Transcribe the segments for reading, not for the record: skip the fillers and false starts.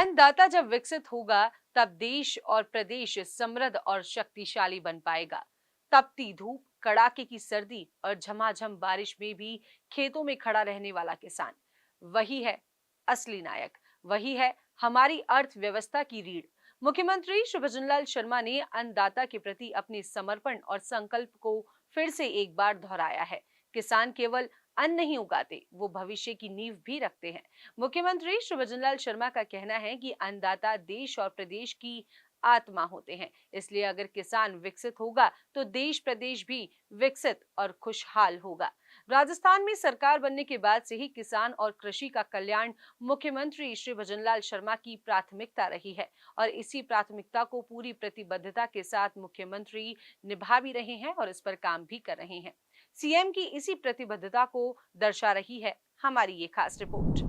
अन्नदाता जब विकसित होगा तब देश और प्रदेश समृद्ध और शक्तिशाली बन पाएगा। तपती धूप, कड़ाके की सर्दी और झमाझम बारिश में भी खेतों में खड़ा रहने वाला किसान, वही है असली नायक। वही है हमारी अर्थव्यवस्था की रीढ़। मुख्यमंत्री श्री भजनलाल शर्मा ने अन्नदाता के प्रति अपने समर्पण और संकल्प को फिर से एक बार दोहराया है। किसान केवल अन्न नहीं उगाते, वो भविष्य की नींव भी रखते हैं। मुख्यमंत्री श्री भजनलाल शर्मा का कहना है कि अन्नदाता देश और प्रदेश की आत्मा होते हैं। इसलिए अगर किसान विकसित होगा तो देश प्रदेश भी विकसित और खुशहाल होगा। राजस्थान में सरकार बनने के बाद से ही किसान और कृषि का कल्याण मुख्यमंत्री श्री भजनलाल शर्मा की प्राथमिकता रही है और इसी प्राथमिकता को पूरी प्रतिबद्धता के साथ मुख्यमंत्री निभा भी रहे हैं और इस पर काम भी कर रहे हैं। सीएम की इसी प्रतिबद्धता को दर्शा रही है हमारी ये खास रिपोर्ट।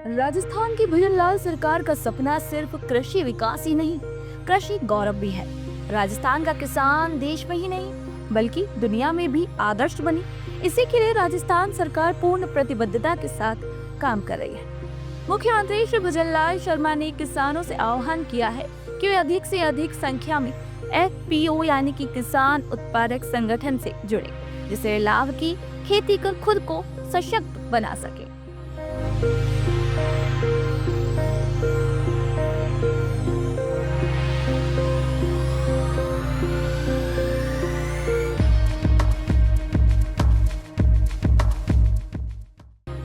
राजस्थान की भजनलाल सरकार का सपना सिर्फ कृषि विकास ही नहीं, कृषि गौरव भी है। राजस्थान का किसान देश में ही नहीं बल्कि दुनिया में भी आदर्श बने, इसी के लिए राजस्थान सरकार पूर्ण प्रतिबद्धता के साथ काम कर रही है। मुख्यमंत्री श्री भजनलाल शर्मा ने किसानों से आह्वान किया है कि वे अधिक से अधिक संख्या में एफपीओ यानी कि किसान उत्पादक संगठन से जुड़े, जिससे लाभ की खेती कर खुद को सशक्त बना सके।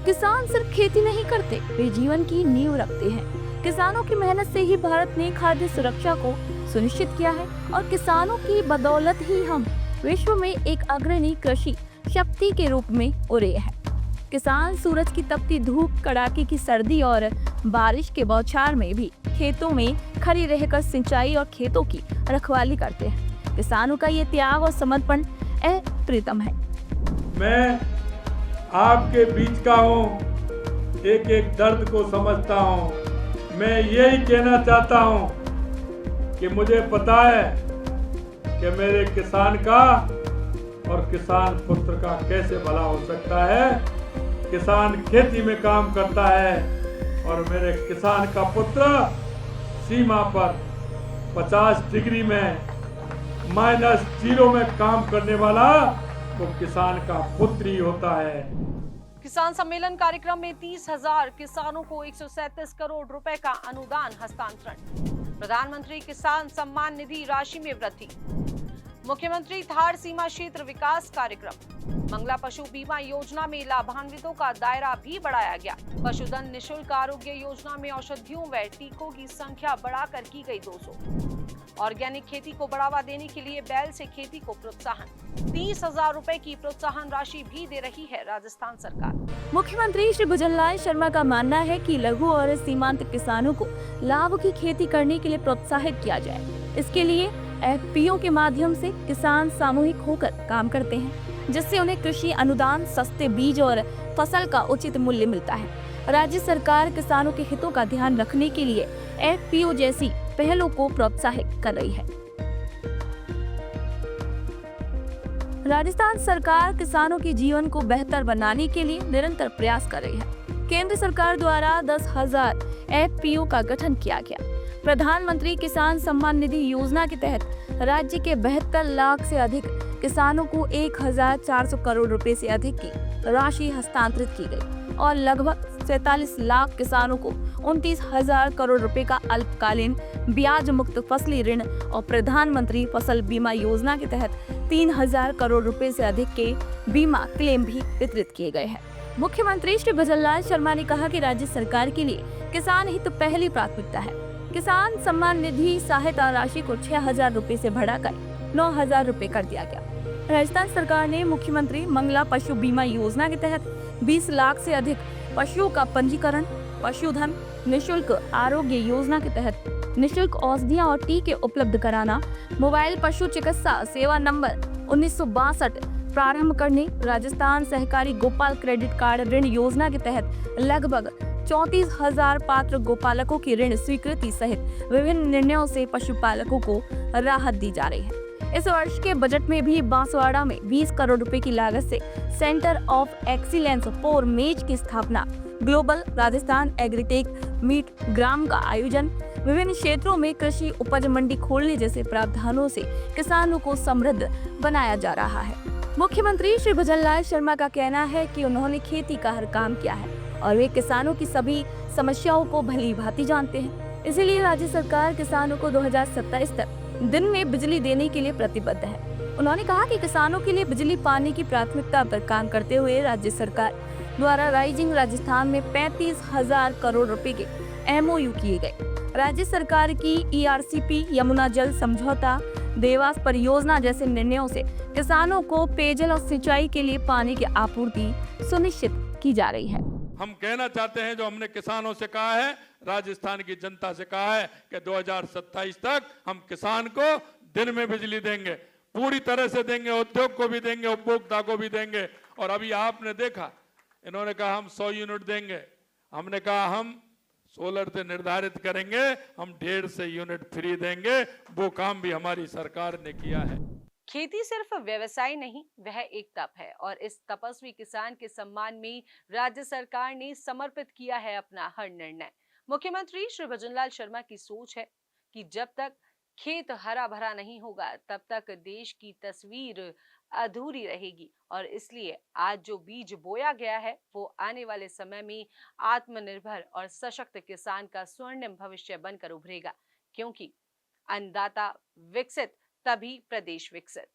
किसान सिर्फ खेती नहीं करते, वे जीवन की नींव रखते हैं। किसानों की मेहनत से ही भारत ने खाद्य सुरक्षा को सुनिश्चित किया है और किसानों की बदौलत ही हम विश्व में एक अग्रणी कृषि शक्ति के रूप में उभरे हैं। किसान सूरज की तपती धूप, कड़ाके की सर्दी और बारिश के बौछार में भी खेतों में खड़ी रहकर सिंचाई और खेतों की रखवाली करते हैं। किसानों का ये त्याग और समर्पण अप्रितम है। मैं आपके बीच का हूँ, एक एक दर्द को समझता हूँ। मैं यही कहना चाहता हूँ कि मुझे पता है कि मेरे किसान का और किसान पुत्र का कैसे भला हो सकता है। किसान खेती में काम करता है और मेरे किसान का पुत्र सीमा पर 50 डिग्री में -0 में काम करने वाला वो किसान का पुत्र ही होता है। किसान सम्मेलन कार्यक्रम में 30,000 किसानों को 137 करोड़ रुपए का अनुदान हस्तांतरण। प्रधानमंत्री किसान सम्मान निधि राशि में वृद्धि। मुख्यमंत्री थार सीमा क्षेत्र विकास कार्यक्रम। मंगला पशु बीमा योजना में लाभान्वितों का दायरा भी बढ़ाया गया। पशुधन निशुल्क आरोग्य योजना में औषधियों व टीकों की संख्या बढ़ाकर की गई 200। ऑर्गेनिक खेती को बढ़ावा देने के लिए बैल से खेती को प्रोत्साहन। 30,000 रुपए की प्रोत्साहन राशि भी दे रही है राजस्थान सरकार। मुख्यमंत्री श्री भजनलाल शर्मा का मानना है कि लघु और सीमांत किसानों को लाभ की खेती करने के लिए प्रोत्साहित किया जाए। इसके लिए एफपीओ के माध्यम से किसान सामूहिक होकर काम करते हैं, जिससे उन्हें कृषि अनुदान, सस्ते बीज और फसल का उचित मूल्य मिलता है। राज्य सरकार किसानों के हितों का ध्यान रखने के लिए एफपीओ जैसी पहलों को प्रोत्साहित कर रही है। राजस्थान सरकार किसानों के जीवन को बेहतर बनाने के लिए निरंतर प्रयास कर रही है। केंद्र सरकार द्वारा 10,000 एफपीओ का गठन किया गया। प्रधानमंत्री किसान सम्मान निधि योजना के तहत राज्य के 72 लाख से अधिक किसानों को 1,400 करोड़ रुपए से अधिक की राशि हस्तांतरित की गई और लगभग 47 लाख किसानों को 29,000 करोड़ रुपए का अल्पकालीन ब्याज मुक्त फसली ऋण और प्रधानमंत्री फसल बीमा योजना के तहत 3,000 करोड़ रुपए से अधिक के बीमा क्लेम भी वितरित किए गए हैं। मुख्यमंत्री श्री भजनलाल शर्मा ने कहा कि राज्य सरकार के लिए किसान हित पहली प्राथमिकता है। किसान सम्मान निधि सहायता राशि को 6,000 रुपए से बढ़ाकर 9,000 रुपए कर दिया गया। राजस्थान सरकार ने मुख्यमंत्री मंगला पशु बीमा योजना के तहत 20 लाख से अधिक पशुओं का पंजीकरण, पशुधन निशुल्क आरोग्य योजना के तहत निशुल्क औषधियां और टीके उपलब्ध कराना, मोबाइल पशु चिकित्सा सेवा नंबर 1962 प्रारंभ करने, राजस्थान सहकारी गोपाल क्रेडिट कार्ड ऋण योजना के तहत लगभग 34,000 पात्र गोपालकों की ऋण स्वीकृति सहित विभिन्न निर्णयों से पशुपालकों को राहत दी जा रही है। इस वर्ष के बजट में भी बांसवाड़ा में 20 करोड़ रुपए की लागत से सेंटर ऑफ एक्सीलेंस फॉर मेज की स्थापना ग्लोबल राजस्थान एग्रीटेक मीट ग्राम का आयोजन, विभिन्न क्षेत्रों में कृषि उपज मंडी खोलने जैसे प्रावधानों से किसानों को समृद्ध बनाया जा रहा है। मुख्यमंत्री श्री भजनलाल शर्मा का कहना है कि उन्होंने खेती का हर काम किया है और वे किसानों की सभी समस्याओं को भली भांति जानते हैं। इसीलिए राज्य सरकार किसानों को 2027 तक दिन में बिजली देने के लिए प्रतिबद्ध है। उन्होंने कहा कि किसानों के लिए बिजली पाने की प्राथमिकता पर काम करते हुए राज्य सरकार द्वारा राइजिंग राजस्थान में 35,000 करोड़ रुपए के MOU किए गए। राज्य सरकार की ERCP, यमुना जल समझौता, देवास परियोजना जैसे निर्णयों से किसानों को पेयजल और सिंचाई के लिए पानी की आपूर्ति सुनिश्चित की जा रही है। हम कहना चाहते हैं, जो हमने किसानों से कहा है, राजस्थान की जनता से कहा है कि 2027 तक हम किसान को दिन में बिजली देंगे, पूरी तरह से देंगे, उद्योग को भी देंगे, उपभोक्ता को भी देंगे। और अभी आपने देखा, इन्होंने कहा हम 100 यूनिट देंगे, हमने कहा हम सोलर से निर्धारित करेंगे, हम 150 यूनिट फ्री देंगे। वो काम भी हमारी सरकार ने किया है। खेती सिर्फ व्यवसाय नहीं, वह एक तप है और इस तपस्वी किसान के सम्मान में राज्य सरकार ने समर्पित किया है अपना हर निर्णय। मुख्यमंत्री श्री भजनलाल शर्मा की सोच है कि जब तक खेत हरा भरा नहीं होगा तब तक देश की तस्वीर अधूरी रहेगी और इसलिए आज जो बीज बोया गया है वो आने वाले समय में आत्मनिर्भर और सशक्त किसान का स्वर्णिम भविष्य बनकर उभरेगा, क्योंकि अन्नदाता विकसित तभी प्रदेश विकसित।